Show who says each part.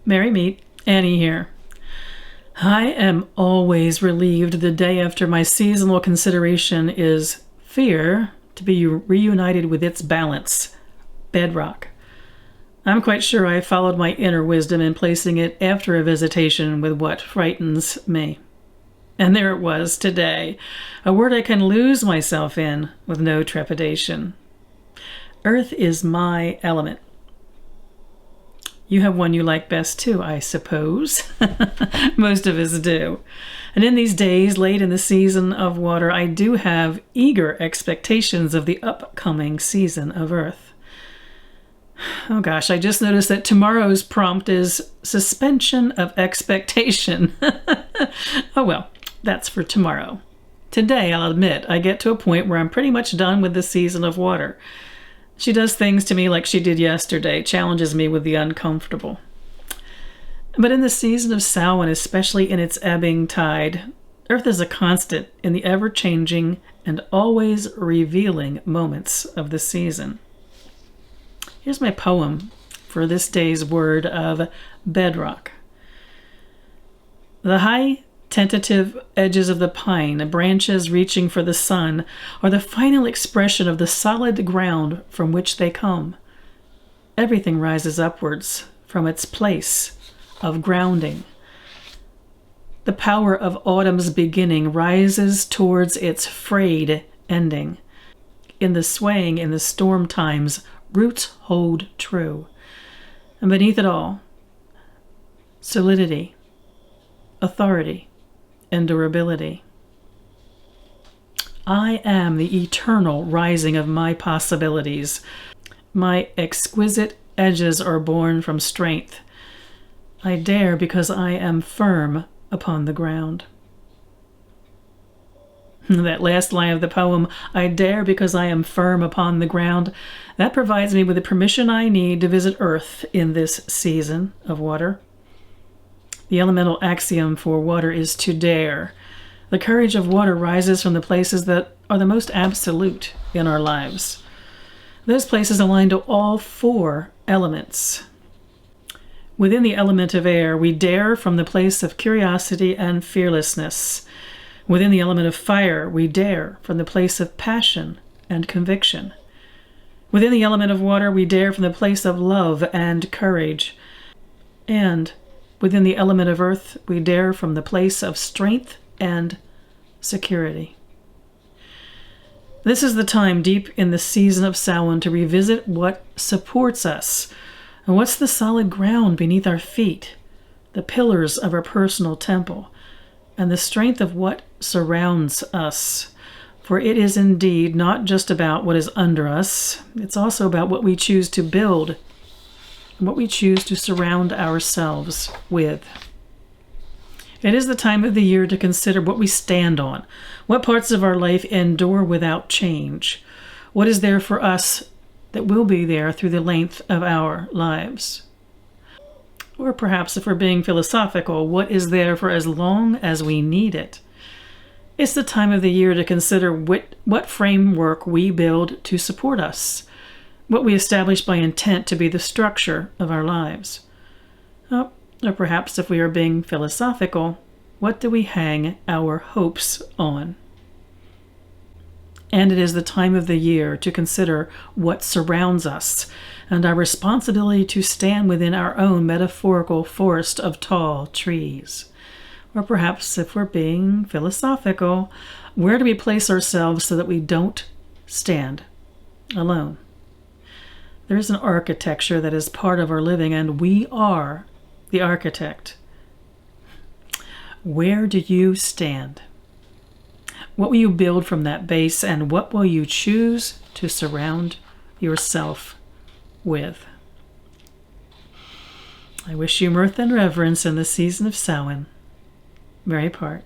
Speaker 1: Merry meet, Annie here. I am always relieved the day after my seasonal consideration is fear to be reunited with its balance, Bedrock. I'm quite sure I followed my inner wisdom in placing it after a visitation with what frightens me. And there it was today, a word I can lose myself in with no trepidation. Earth is my element. You have one you like best too, I suppose. Most of us do. And in these days, late in the season of water, I do have eager expectations of the upcoming season of Earth. Oh gosh, I just noticed that tomorrow's prompt is suspension of expectation. Oh well, that's for tomorrow. Today, I'll admit, I get to a point where I'm pretty much done with the season of water. She does things to me like she did yesterday, challenges me with the uncomfortable. But in the season of Samhain, especially in its ebbing tide, Earth is a constant in the ever-changing and always revealing moments of the season. Here's my poem for this day's word of bedrock. The high tentative edges of the pine, branches reaching for the sun, are the final expression of the solid ground from which they come. Everything rises upwards from its place of grounding. The power of autumn's beginning rises towards its frayed ending. In the swaying in the storm times, roots hold true. And beneath it all, solidity, authority, and durability. I am the eternal rising of my possibilities. My exquisite edges are born from strength. I dare because I am firm upon the ground. That last line of the poem, I dare because I am firm upon the ground, that provides me with the permission I need to visit Earth in this season of water. The elemental axiom for water is to dare. The courage of water rises from the places that are the most absolute in our lives. Those places align to all four elements. Within the element of air, we dare from the place of curiosity and fearlessness. Within the element of fire, we dare from the place of passion and conviction. Within the element of water, we dare from the place of love and courage. And within the element of earth, we dare from the place of strength and security. This is the time deep in the season of Samhain to revisit what supports us and what's the solid ground beneath our feet, the pillars of our personal temple, and the strength of what surrounds us. For it is indeed not just about what is under us, it's also about what we choose to build and what we choose to surround ourselves with. It is the time of the year to consider what we stand on, what parts of our life endure without change, what is there for us that will be there through the length of our lives. Or perhaps, if we're being philosophical, what is there for as long as we need it. It's the time of the year to consider what framework we build to support us, what we establish by intent to be the structure of our lives. Oh, or perhaps, if we are being philosophical, what do we hang our hopes on? And it is the time of the year to consider what surrounds us and our responsibility to stand within our own metaphorical forest of tall trees. Or perhaps, if we're being philosophical, where do we place ourselves so that we don't stand alone? There is an architecture that is part of our living, and we are the architect. Where do you stand? What will you build from that base, and what will you choose to surround yourself with? I wish you mirth and reverence in the season of Samhain. Merry part.